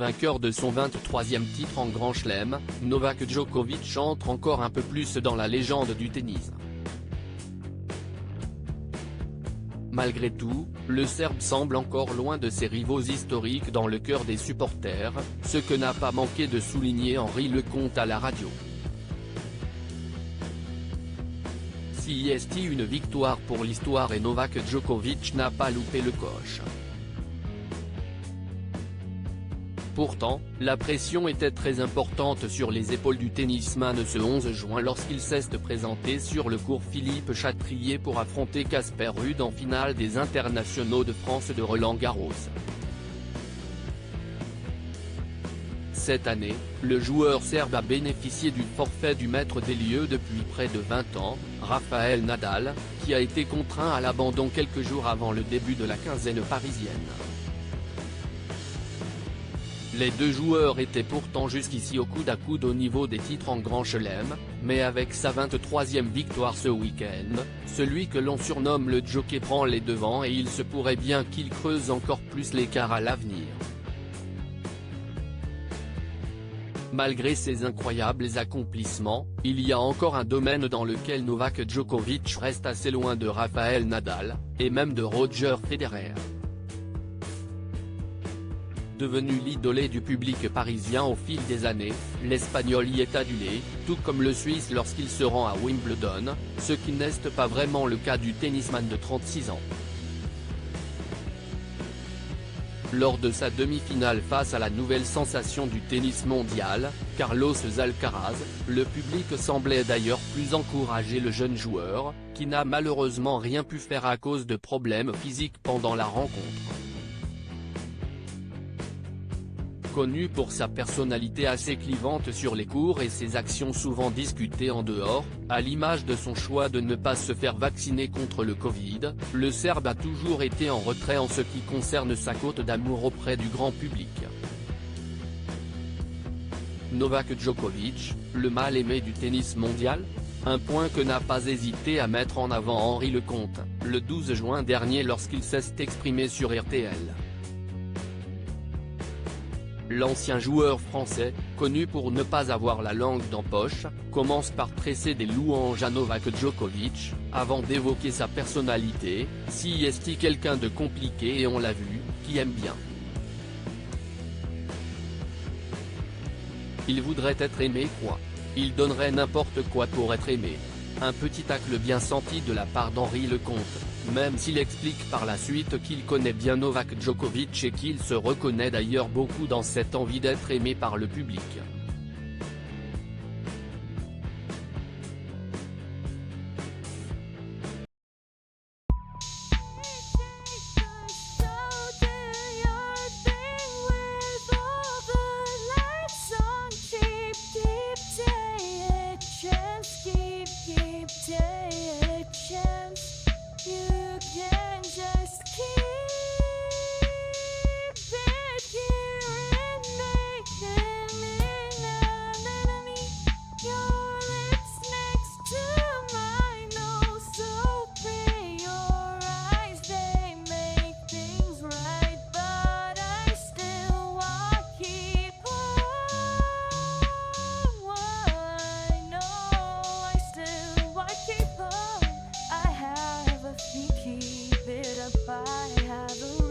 Vainqueur de son 23e titre en Grand Chelem, Novak Djokovic entre encore un peu plus dans la légende du tennis. Malgré tout, le Serbe semble encore loin de ses rivaux historiques dans le cœur des supporters, ce que n'a pas manqué de souligner Henri Lecomte à la radio. Si est une victoire pour l'histoire et Novak Djokovic n'a pas loupé le coche. Pourtant, la pression était très importante sur les épaules du tennisman ce 11 juin lorsqu'il s'est présenté sur le court Philippe Chatrier pour affronter Casper Ruud en finale des internationaux de France de Roland-Garros. Cette année, le joueur serbe a bénéficié du forfait du maître des lieux depuis près de 20 ans, Rafael Nadal, qui a été contraint à l'abandon quelques jours avant le début de la quinzaine parisienne. Les deux joueurs étaient pourtant jusqu'ici au coude à coude au niveau des titres en Grand Chelem, mais avec sa 23e victoire ce week-end, celui que l'on surnomme le Jockey prend les devants et il se pourrait bien qu'il creuse encore plus l'écart à l'avenir. Malgré ses incroyables accomplissements, il y a encore un domaine dans lequel Novak Djokovic reste assez loin de Rafael Nadal, et même de Roger Federer. Devenu l'idolé du public parisien au fil des années, l'Espagnol y est adulé, tout comme le Suisse lorsqu'il se rend à Wimbledon, ce qui n'est pas vraiment le cas du tennisman de 36 ans. Lors de sa demi-finale face à la nouvelle sensation du tennis mondial, Carlos Alcaraz, le public semblait d'ailleurs plus encourager le jeune joueur, qui n'a malheureusement rien pu faire à cause de problèmes physiques pendant la rencontre. Connu pour sa personnalité assez clivante sur les courts et ses actions souvent discutées en dehors, à l'image de son choix de ne pas se faire vacciner contre le Covid, le Serbe a toujours été en retrait en ce qui concerne sa cote d'amour auprès du grand public. Novak Djokovic, le mal-aimé du tennis mondial ? Un point que n'a pas hésité à mettre en avant Henri Lecomte, le 12 juin dernier lorsqu'il s'est exprimé sur RTL. L'ancien joueur français, connu pour ne pas avoir la langue dans poche, commence par tresser des louanges à Novak Djokovic, avant d'évoquer sa personnalité, si est quelqu'un de compliqué et on l'a vu, qui aime bien. Il voudrait être aimé quoi. Il donnerait n'importe quoi pour être aimé. Un petit tacle bien senti de la part d'Henri Lecomte, même s'il explique par la suite qu'il connaît bien Novak Djokovic et qu'il se reconnaît d'ailleurs beaucoup dans cette envie d'être aimé par le public. Keep it up, I have a